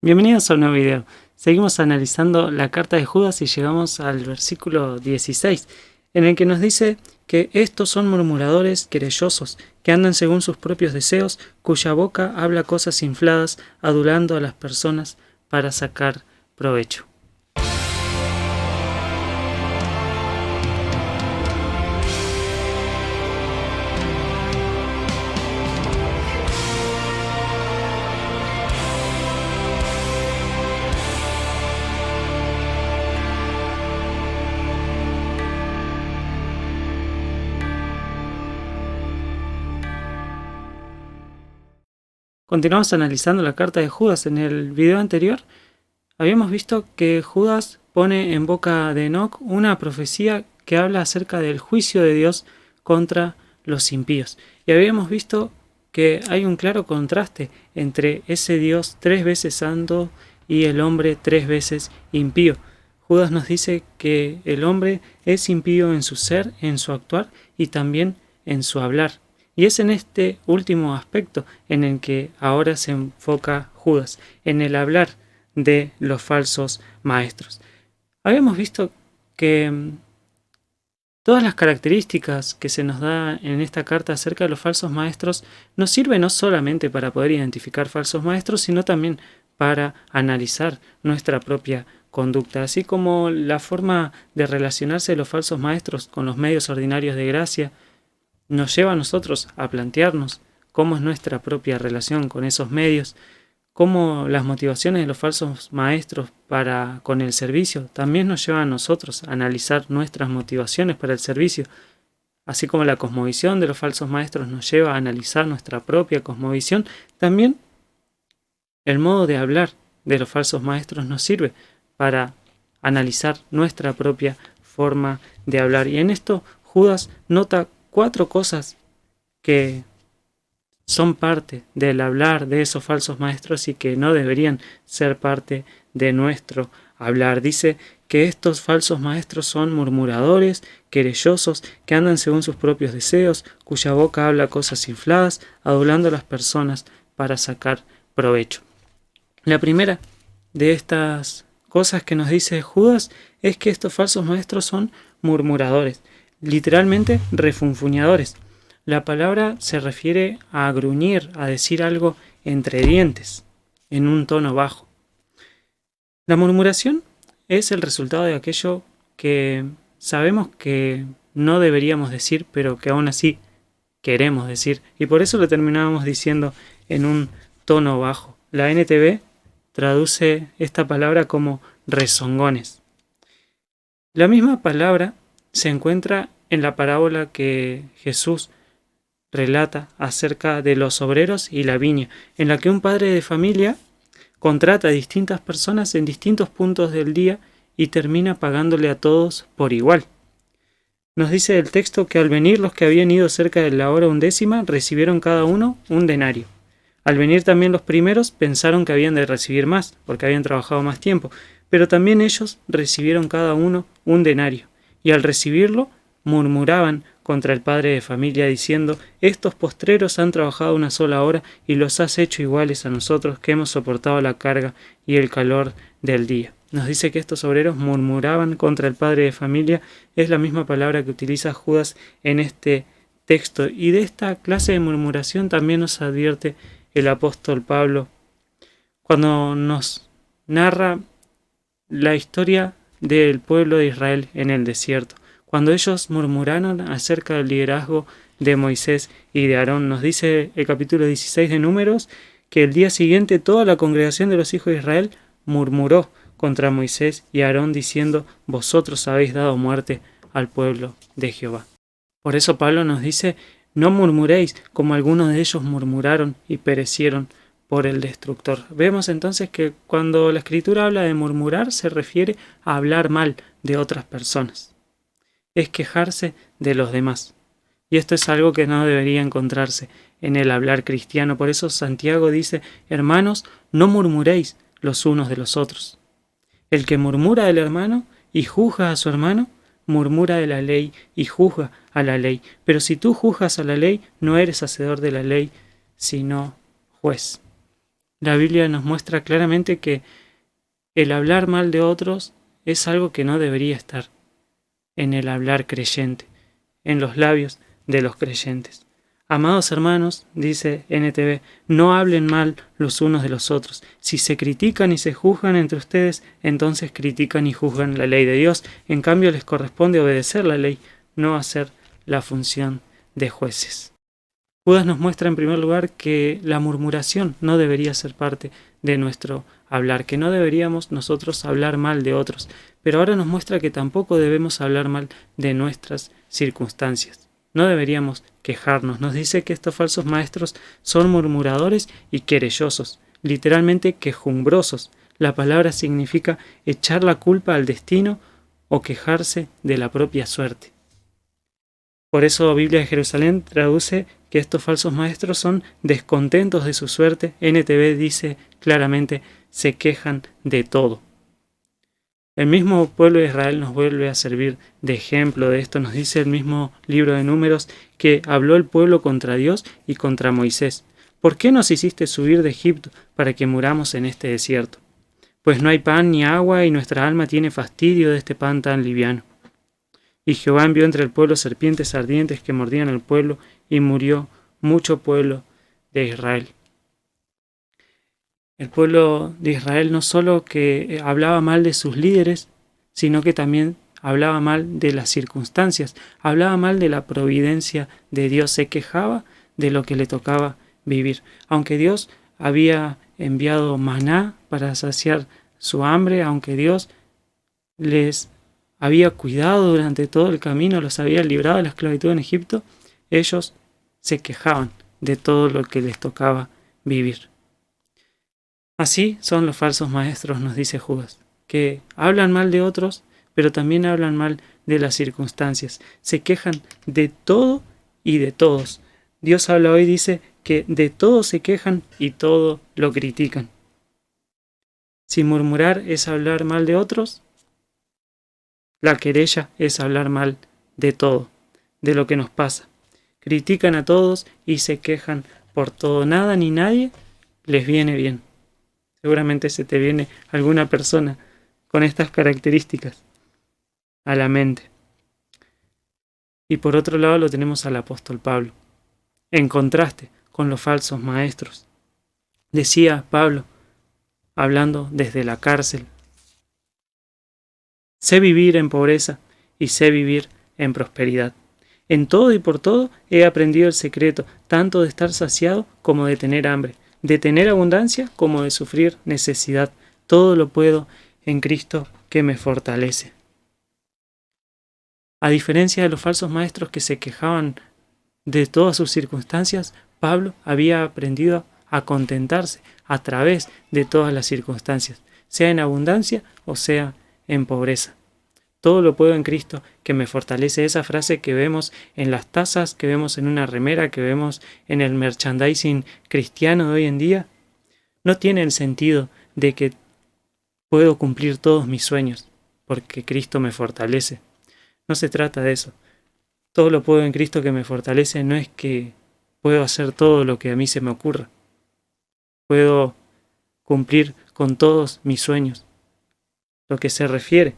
Bienvenidos a un nuevo video. Seguimos analizando la carta de Judas y llegamos al versículo 16, en el que nos dice que estos son murmuradores querellosos, que andan según sus propios deseos, cuya boca habla cosas infladas, adulando a las personas para sacar provecho. Continuamos analizando la carta de Judas. En el video anterior habíamos visto que Judas pone en boca de Enoc una profecía que habla acerca del juicio de Dios contra los impíos. Y habíamos visto que hay un claro contraste entre ese Dios 3 veces santo y el hombre 3 veces impío. Judas nos dice que el hombre es impío en su ser, en su actuar y también en su hablar. Y es en este último aspecto en el que ahora se enfoca Judas, en el hablar de los falsos maestros. Habíamos visto que todas las características que se nos da en esta carta acerca de los falsos maestros nos sirven no solamente para poder identificar falsos maestros, sino también para analizar nuestra propia conducta, así como la forma de relacionarse de los falsos maestros con los medios ordinarios de gracia nos lleva a nosotros a plantearnos cómo es nuestra propia relación con esos medios, cómo las motivaciones de los falsos maestros con el servicio también nos llevan a nosotros a analizar nuestras motivaciones para el servicio, así como la cosmovisión de los falsos maestros nos lleva a analizar nuestra propia cosmovisión. También el modo de hablar de los falsos maestros nos sirve para analizar nuestra propia forma de hablar. Y en esto Judas nota 4 cosas que son parte del hablar de esos falsos maestros y que no deberían ser parte de nuestro hablar. Dice que estos falsos maestros son murmuradores, querellosos, que andan según sus propios deseos, cuya boca habla cosas infladas, adulando a las personas para sacar provecho. La primera de estas cosas que nos dice Judas es que estos falsos maestros son murmuradores, literalmente refunfuñadores. La palabra se refiere a gruñir, a decir algo entre dientes, en un tono bajo. La murmuración es el resultado de aquello que sabemos que no deberíamos decir, pero que aún así queremos decir, y por eso lo terminábamos diciendo en un tono bajo. La NTV traduce esta palabra como rezongones. La misma palabra se encuentra en la parábola que Jesús relata acerca de los obreros y la viña, en la que un padre de familia contrata a distintas personas en distintos puntos del día y termina pagándole a todos por igual. Nos dice el texto que al venir los que habían ido cerca de la hora 11ª recibieron cada uno un denario. Al venir también los primeros pensaron que habían de recibir más, porque habían trabajado más tiempo, pero también ellos recibieron cada uno un denario, y al recibirlo murmuraban contra el padre de familia diciendo: estos postreros han trabajado una sola hora y los has hecho iguales a nosotros que hemos soportado la carga y el calor del día. Nos dice que estos obreros murmuraban contra el padre de familia. Es la misma palabra que utiliza Judas en este texto, y de esta clase de murmuración también nos advierte el apóstol Pablo cuando nos narra la historia del pueblo de Israel en el desierto. Cuando ellos murmuraron acerca del liderazgo de Moisés y de Aarón, nos dice el capítulo 16 de Números que el día siguiente toda la congregación de los hijos de Israel murmuró contra Moisés y Aarón diciendo: vosotros habéis dado muerte al pueblo de Jehová. Por eso Pablo nos dice: no murmuréis como algunos de ellos murmuraron y perecieron por el destructor. Vemos entonces que cuando la Escritura habla de murmurar se refiere a hablar mal de otras personas. Es quejarse de los demás. Y esto es algo que no debería encontrarse en el hablar cristiano. Por eso Santiago dice: hermanos, no murmuréis los unos de los otros. El que murmura del hermano y juzga a su hermano, murmura de la ley y juzga a la ley. Pero si tú juzgas a la ley, no eres hacedor de la ley, sino juez. La Biblia nos muestra claramente que el hablar mal de otros es algo que no debería estar en el hablar creyente, en los labios de los creyentes. Amados hermanos, dice NTV, no hablen mal los unos de los otros. Si se critican y se juzgan entre ustedes, entonces critican y juzgan la ley de Dios. En cambio, les corresponde obedecer la ley, no hacer la función de jueces. Judas nos muestra en primer lugar que la murmuración no debería ser parte de nuestro hablar, que no deberíamos nosotros hablar mal de otros, pero ahora nos muestra que tampoco debemos hablar mal de nuestras circunstancias. No deberíamos quejarnos. Nos dice que estos falsos maestros son murmuradores y querellosos, literalmente quejumbrosos. La palabra significa echar la culpa al destino o quejarse de la propia suerte. Por eso Biblia de Jerusalén traduce que estos falsos maestros son descontentos de su suerte. NTV dice claramente, se quejan de todo. El mismo pueblo de Israel nos vuelve a servir de ejemplo de esto. Nos dice el mismo libro de Números que habló el pueblo contra Dios y contra Moisés. ¿Por qué nos hiciste subir de Egipto para que muramos en este desierto? Pues no hay pan ni agua y nuestra alma tiene fastidio de este pan tan liviano. Y Jehová envió entre el pueblo serpientes ardientes que mordían al pueblo, y murió mucho pueblo de Israel. El pueblo de Israel no solo que hablaba mal de sus líderes, sino que también hablaba mal de las circunstancias, hablaba mal de la providencia de Dios, se quejaba de lo que le tocaba vivir. Aunque Dios había enviado maná para saciar su hambre, aunque Dios les había cuidado durante todo el camino, los había librado de la esclavitud en Egipto, ellos se quejaban de todo lo que les tocaba vivir. Así son los falsos maestros, nos dice Judas, que hablan mal de otros, pero también hablan mal de las circunstancias. Se quejan de todo y de todos. Dios habla hoy, dice que de todo se quejan y todo lo critican. Si murmurar es hablar mal de otros, la querella es hablar mal de todo, de lo que nos pasa. Critican a todos y se quejan por todo. Nada ni nadie les viene bien. Seguramente se te viene alguna persona con estas características a la mente. Y por otro lado lo tenemos al apóstol Pablo, en contraste con los falsos maestros. Decía Pablo, hablando desde la cárcel, sé vivir en pobreza y sé vivir en prosperidad. En todo y por todo he aprendido el secreto, tanto de estar saciado como de tener hambre, de tener abundancia como de sufrir necesidad. Todo lo puedo en Cristo que me fortalece. A diferencia de los falsos maestros que se quejaban de todas sus circunstancias, Pablo había aprendido a contentarse a través de todas las circunstancias, sea en abundancia o sea en pobreza. Todo lo puedo en Cristo que me fortalece. Esa frase que vemos en las tazas, que vemos en una remera, que vemos en el merchandising cristiano de hoy en día, no tiene el sentido de que puedo cumplir todos mis sueños porque Cristo me fortalece. No se trata de eso. Todo lo puedo en Cristo que me fortalece no es que puedo hacer todo lo que a mí se me ocurra. Puedo cumplir con todos mis sueños. Lo que se refiere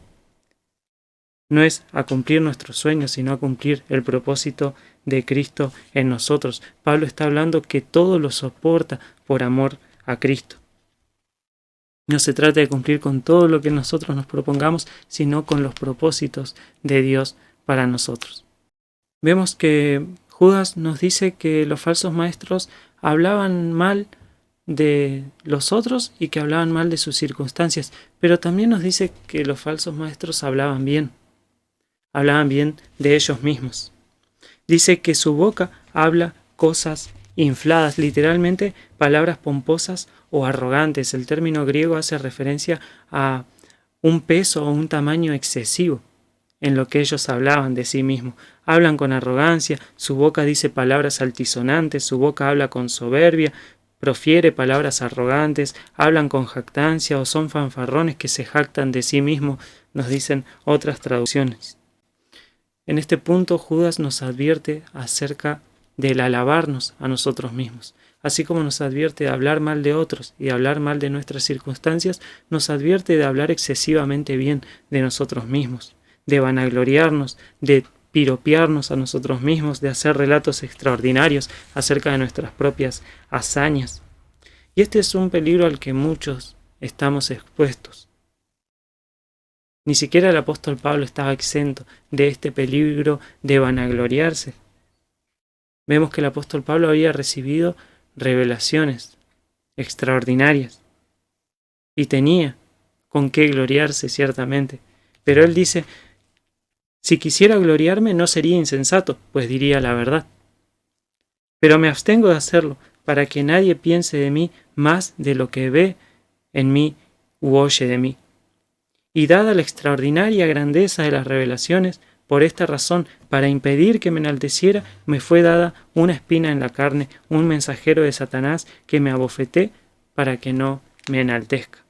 no es a cumplir nuestros sueños, sino a cumplir el propósito de Cristo en nosotros. Pablo está hablando que todo lo soporta por amor a Cristo. No se trata de cumplir con todo lo que nosotros nos propongamos, sino con los propósitos de Dios para nosotros. Vemos que Judas nos dice que los falsos maestros hablaban mal de los otros y que hablaban mal de sus circunstancias, pero también nos dice que los falsos maestros hablaban bien de ellos mismos. Dice que su boca habla cosas infladas, literalmente palabras pomposas o arrogantes. El término griego hace referencia a un peso o un tamaño excesivo en lo que ellos hablaban de sí mismos. Hablan con arrogancia, su boca dice palabras altisonantes, su boca habla con soberbia, profiere palabras arrogantes, hablan con jactancia o son fanfarrones que se jactan de sí mismos, nos dicen otras traducciones. En este punto Judas nos advierte acerca del alabarnos a nosotros mismos, Así como nos advierte de hablar mal de otros y de hablar mal de nuestras circunstancias, nos advierte de hablar excesivamente bien de nosotros mismos, de vanagloriarnos, de piropearnos a nosotros mismos, de hacer relatos extraordinarios acerca de nuestras propias hazañas. Y este es un peligro al que muchos estamos expuestos. Ni siquiera el apóstol Pablo estaba exento de este peligro de vanagloriarse. Vemos que el apóstol Pablo había recibido revelaciones extraordinarias y tenía con qué gloriarse ciertamente. Pero él dice, si quisiera gloriarme no sería insensato, pues diría la verdad. Pero me abstengo de hacerlo, para que nadie piense de mí más de lo que ve en mí u oye de mí. Y dada la extraordinaria grandeza de las revelaciones, por esta razón, para impedir que me enalteciera, me fue dada una espina en la carne, un mensajero de Satanás que me abofeté para que no me enaltezca.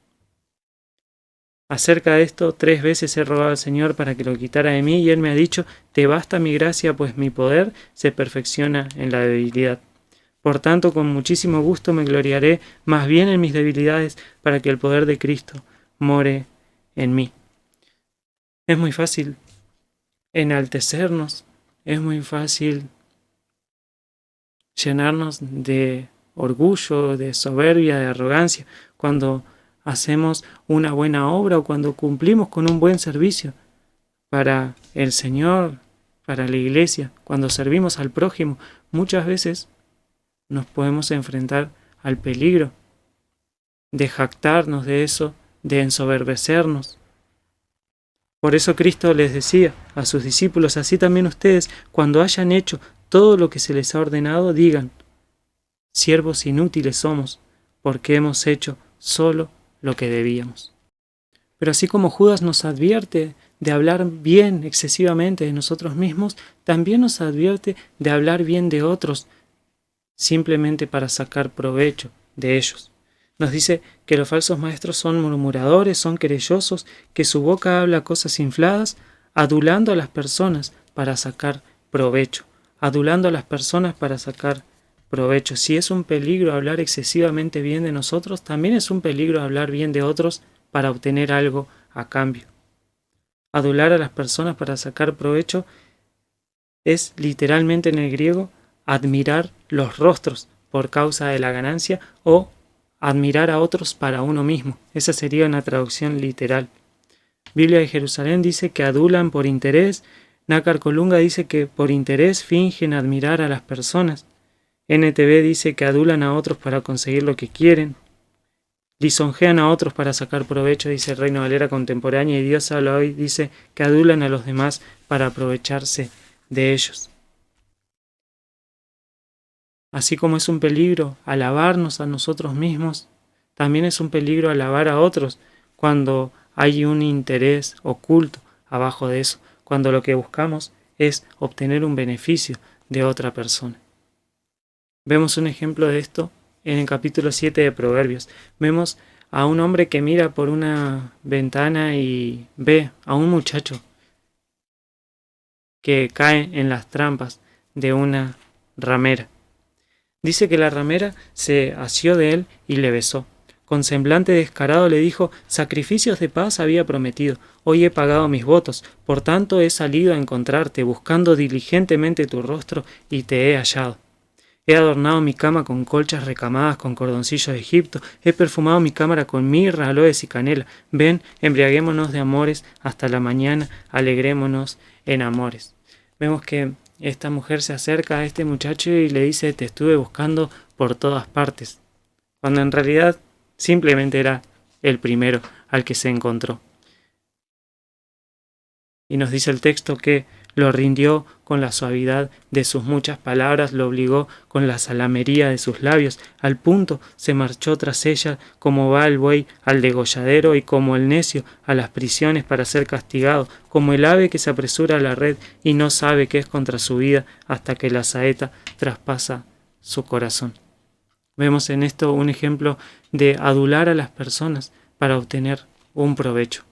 Acerca de esto 3 veces he rogado al Señor para que lo quitara de mí, y Él me ha dicho, te basta mi gracia, pues mi poder se perfecciona en la debilidad. Por tanto, con muchísimo gusto me gloriaré más bien en mis debilidades, para que el poder de Cristo more en mí. Es muy fácil enaltecernos, es muy fácil llenarnos de orgullo, de soberbia, de arrogancia, cuando hacemos una buena obra o cuando cumplimos con un buen servicio para el Señor, para la iglesia, cuando servimos al prójimo. Muchas veces nos podemos enfrentar al peligro de jactarnos de eso, de ensoberbecernos. Por eso Cristo les decía a sus discípulos, así también ustedes, cuando hayan hecho todo lo que se les ha ordenado, digan, siervos inútiles somos, porque hemos hecho solo lo que debíamos. Pero así como Judas nos advierte de hablar bien excesivamente de nosotros mismos, también nos advierte de hablar bien de otros, simplemente para sacar provecho de ellos. Nos dice que los falsos maestros son murmuradores, son querellosos, que su boca habla cosas infladas, adulando a las personas para sacar provecho. Adulando a las personas para sacar provecho. Si es un peligro hablar excesivamente bien de nosotros, también es un peligro hablar bien de otros para obtener algo a cambio. Adular a las personas para sacar provecho es literalmente en el griego admirar los rostros por causa de la ganancia o admirar a otros para uno mismo. Esa sería una traducción literal. Biblia de Jerusalén dice que adulan por interés. Nácar Colunga dice que por interés fingen admirar a las personas. NTV dice que adulan a otros para conseguir lo que quieren. Lisonjean a otros para sacar provecho, dice Reina Valera contemporánea, y Dios habla hoy, dice que adulan a los demás para aprovecharse de ellos. Así como es un peligro alabarnos a nosotros mismos, también es un peligro alabar a otros cuando hay un interés oculto abajo de eso, cuando lo que buscamos es obtener un beneficio de otra persona. Vemos un ejemplo de esto en el capítulo 7 de Proverbios. Vemos a un hombre que mira por una ventana y ve a un muchacho que cae en las trampas de una ramera. Dice que la ramera se asió de él y le besó. Con semblante descarado le dijo, sacrificios de paz había prometido, hoy he pagado mis votos, por tanto he salido a encontrarte, buscando diligentemente tu rostro, y te he hallado. He adornado mi cama con colchas recamadas con cordoncillos de Egipto, he perfumado mi cámara con mirra, aloes y canela. Ven, embriaguémonos de amores hasta la mañana, alegrémonos en amores. Vemos que esta mujer se acerca a este muchacho y le dice, te estuve buscando por todas partes, cuando en realidad simplemente era el primero al que se encontró. Y nos dice el texto que lo rindió con la suavidad de sus muchas palabras, lo obligó con la salamería de sus labios, al punto se marchó tras ella como va el buey al degolladero y como el necio a las prisiones para ser castigado, como el ave que se apresura a la red y no sabe que es contra su vida hasta que la saeta traspasa su corazón. Vemos en esto un ejemplo de adular a las personas para obtener un provecho.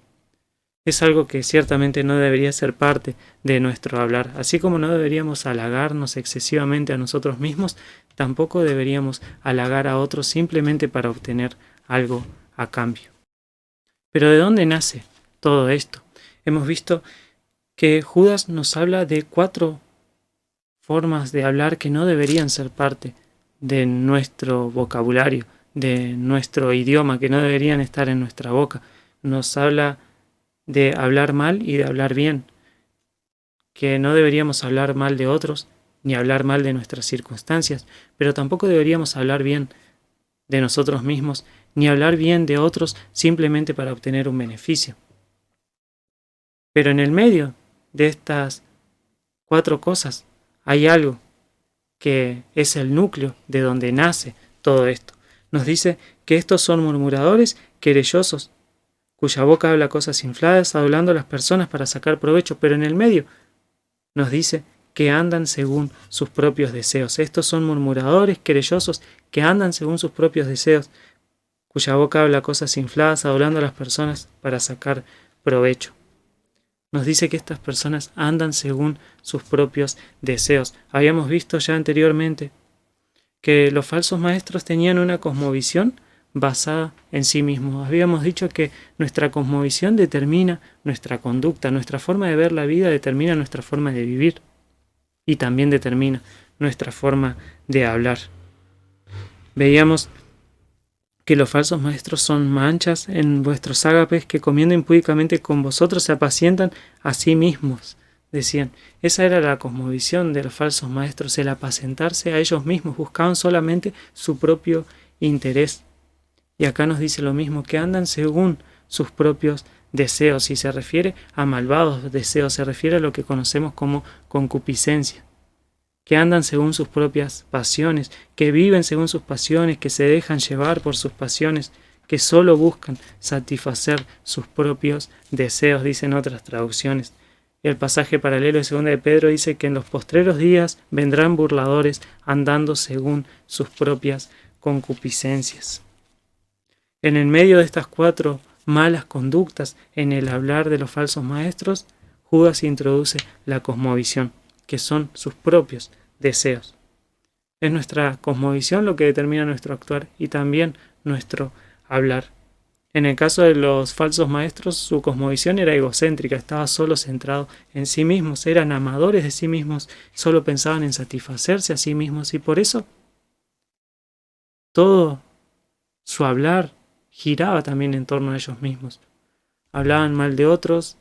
Es algo que ciertamente no debería ser parte de nuestro hablar. Así como no deberíamos halagarnos excesivamente a nosotros mismos, tampoco deberíamos halagar a otros simplemente para obtener algo a cambio. Pero ¿de dónde nace todo esto? Hemos visto que Judas nos habla de 4 formas de hablar que no deberían ser parte de nuestro vocabulario, de nuestro idioma, que no deberían estar en nuestra boca. Nos habla de hablar mal y de hablar bien, que no deberíamos hablar mal de otros, ni hablar mal de nuestras circunstancias, pero tampoco deberíamos hablar bien de nosotros mismos, ni hablar bien de otros simplemente para obtener un beneficio. Pero en el medio de estas 4 cosas hay algo que es el núcleo de donde nace todo esto. Nos dice que estos son murmuradores, querellosos, cuya boca habla cosas infladas, adulando a las personas para sacar provecho, pero en el medio nos dice que andan según sus propios deseos. Estos son murmuradores, querellosos, que andan según sus propios deseos, cuya boca habla cosas infladas, adulando a las personas para sacar provecho. Nos dice que estas personas andan según sus propios deseos. Habíamos visto ya anteriormente que los falsos maestros tenían una cosmovisión basada en sí mismos. Habíamos dicho que nuestra cosmovisión determina nuestra conducta, nuestra forma de ver la vida determina nuestra forma de vivir y también determina nuestra forma de hablar. Veíamos que los falsos maestros son manchas en vuestros ágapes que comiendo impúdicamente con vosotros se apacientan a sí mismos, decían. Esa era la cosmovisión de los falsos maestros, el apacentarse a ellos mismos, buscaban solamente su propio interés. Y acá nos dice lo mismo, que andan según sus propios deseos, y se refiere a malvados deseos, se refiere a lo que conocemos como concupiscencia, que andan según sus propias pasiones, que viven según sus pasiones, que se dejan llevar por sus pasiones, que solo buscan satisfacer sus propios deseos, dicen otras traducciones. El pasaje paralelo de 2 de Pedro dice que en los postreros días vendrán burladores andando según sus propias concupiscencias. En el medio de estas 4 malas conductas en el hablar de los falsos maestros, Judas introduce la cosmovisión, que son sus propios deseos. Es nuestra cosmovisión lo que determina nuestro actuar y también nuestro hablar. En el caso de los falsos maestros, su cosmovisión era egocéntrica, estaba solo centrado en sí mismos, eran amadores de sí mismos, solo pensaban en satisfacerse a sí mismos y por eso todo su hablar giraba también en torno a ellos mismos. Hablaban mal de otros,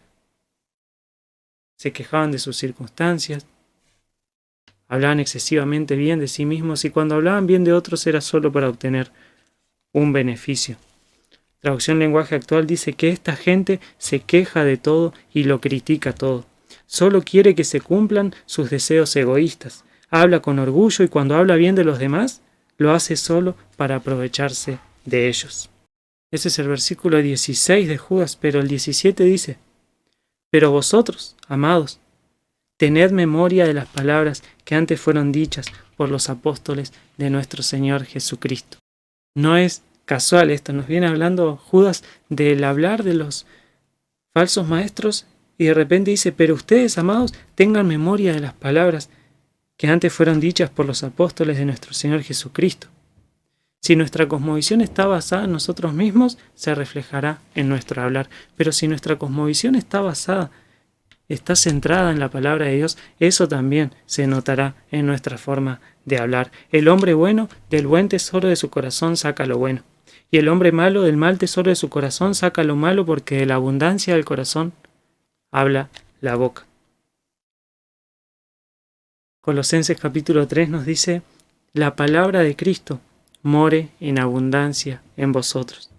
se quejaban de sus circunstancias, hablaban excesivamente bien de sí mismos y cuando hablaban bien de otros era solo para obtener un beneficio. Traducción lenguaje actual dice que esta gente se queja de todo y lo critica todo. Solo quiere que se cumplan sus deseos egoístas. Habla con orgullo y cuando habla bien de los demás, lo hace solo para aprovecharse de ellos. Ese es el versículo 16 de Judas, pero el 17 dice: pero vosotros, amados, tened memoria de las palabras que antes fueron dichas por los apóstoles de nuestro Señor Jesucristo. No es casual esto, nos viene hablando Judas del hablar de los falsos maestros y de repente dice, pero ustedes, amados, tengan memoria de las palabras que antes fueron dichas por los apóstoles de nuestro Señor Jesucristo. Si nuestra cosmovisión está basada en nosotros mismos, se reflejará en nuestro hablar, pero si nuestra cosmovisión está centrada en la palabra de Dios, eso también se notará en nuestra forma de hablar. El hombre bueno del buen tesoro de su corazón saca lo bueno, y el hombre malo del mal tesoro de su corazón saca lo malo, porque de la abundancia del corazón habla la boca. Colosenses capítulo 3 nos dice, la palabra de Cristo more en abundancia en vosotros,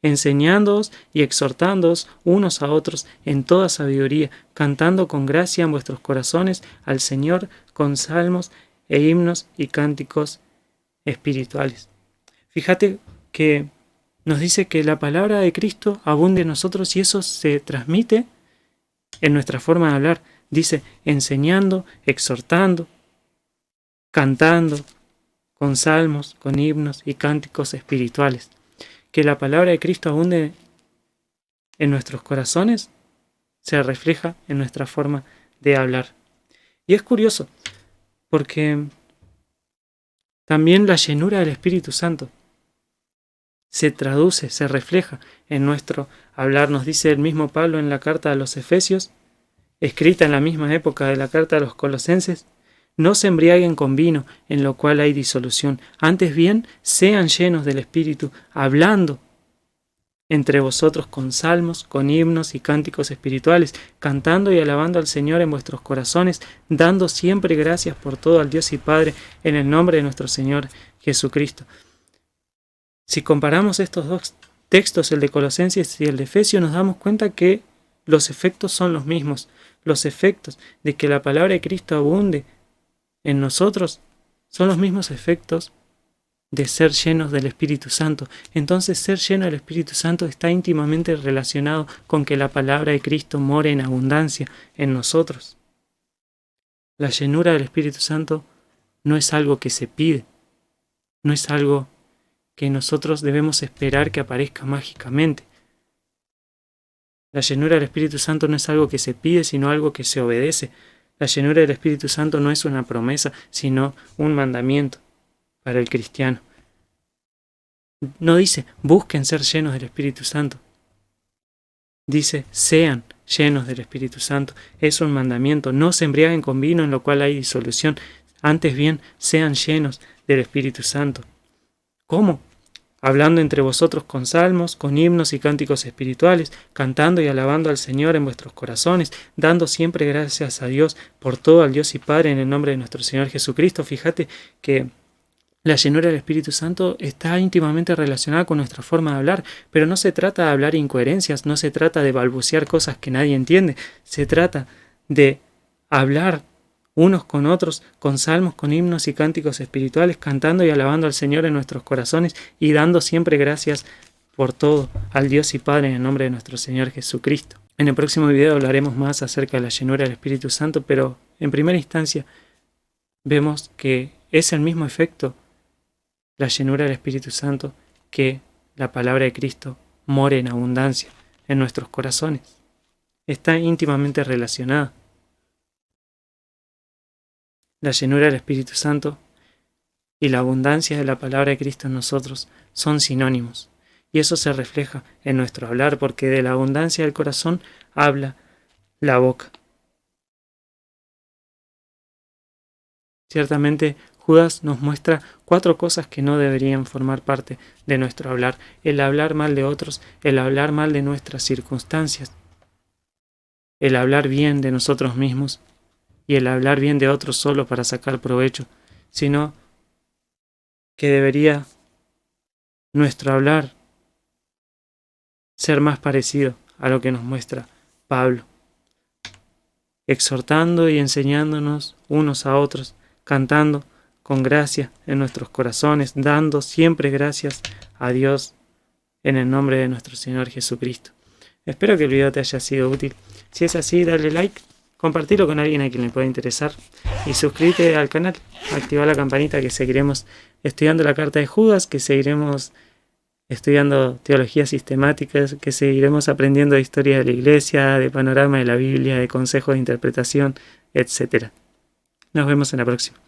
enseñándoos y exhortándoos unos a otros en toda sabiduría, cantando con gracia en vuestros corazones al Señor con salmos e himnos y cánticos espirituales. Fíjate que nos dice que la palabra de Cristo abunde en nosotros y eso se transmite en nuestra forma de hablar. Dice enseñando, exhortando, cantando, con salmos, con himnos y cánticos espirituales. Que la palabra de Cristo abunde en nuestros corazones se refleja en nuestra forma de hablar. Y es curioso, porque también la llenura del Espíritu Santo se traduce, se refleja en nuestro hablar. Nos dice el mismo Pablo en la carta a los Efesios, escrita en la misma época de la carta a los Colosenses: no se embriaguen con vino, en lo cual hay disolución, antes bien sean llenos del Espíritu, hablando entre vosotros con salmos, con himnos y cánticos espirituales, cantando y alabando al Señor en vuestros corazones, dando siempre gracias por todo al Dios y Padre, en el nombre de nuestro Señor Jesucristo. Si comparamos estos dos textos, el de Colosenses y el de Efesios, nos damos cuenta que los efectos son los mismos. Los efectos de que la palabra de Cristo abunde en nosotros son los mismos efectos de ser llenos del Espíritu Santo. Entonces, ser lleno del Espíritu Santo está íntimamente relacionado con que la palabra de Cristo more en abundancia en nosotros. La llenura del Espíritu Santo no es algo que se pide, no es algo que nosotros debemos esperar que aparezca mágicamente. La llenura del Espíritu Santo no es algo que se pide, sino algo que se obedece. La llenura del Espíritu Santo no es una promesa, sino un mandamiento para el cristiano. No dice, busquen ser llenos del Espíritu Santo. Dice, sean llenos del Espíritu Santo. Es un mandamiento. No se embriaguen con vino, en lo cual hay disolución. Antes bien, sean llenos del Espíritu Santo. ¿Cómo? Hablando entre vosotros con salmos, con himnos y cánticos espirituales, cantando y alabando al Señor en vuestros corazones, dando siempre gracias a Dios por todo al Dios y Padre en el nombre de nuestro Señor Jesucristo. Fíjate que la llenura del Espíritu Santo está íntimamente relacionada con nuestra forma de hablar, pero no se trata de hablar incoherencias, no se trata de balbucear cosas que nadie entiende, se trata de hablar unos con otros, con salmos, con himnos y cánticos espirituales, cantando y alabando al Señor en nuestros corazones y dando siempre gracias por todo al Dios y Padre en el nombre de nuestro Señor Jesucristo. En el próximo video hablaremos más acerca de la llenura del Espíritu Santo, pero en primera instancia vemos que es el mismo efecto, la llenura del Espíritu Santo, que la palabra de Cristo more en abundancia en nuestros corazones. Está íntimamente relacionada. La llenura del Espíritu Santo y la abundancia de la palabra de Cristo en nosotros son sinónimos. Y eso se refleja en nuestro hablar, porque de la abundancia del corazón habla la boca. Ciertamente, Judas nos muestra 4 cosas que no deberían formar parte de nuestro hablar: el hablar mal de otros, el hablar mal de nuestras circunstancias, el hablar bien de nosotros mismos y el hablar bien de otros solo para sacar provecho, sino que debería nuestro hablar ser más parecido a lo que nos muestra Pablo, exhortando y enseñándonos unos a otros, cantando con gracia en nuestros corazones, dando siempre gracias a Dios en el nombre de nuestro Señor Jesucristo. Espero que el video te haya sido útil. Si es así, dale like, compartirlo con alguien a quien le pueda interesar y suscríbete al canal, activa la campanita, que seguiremos estudiando la carta de Judas, que seguiremos estudiando teología sistemática, que seguiremos aprendiendo de historia de la iglesia, de panorama de la Biblia, de consejos de interpretación, etc. Nos vemos en la próxima.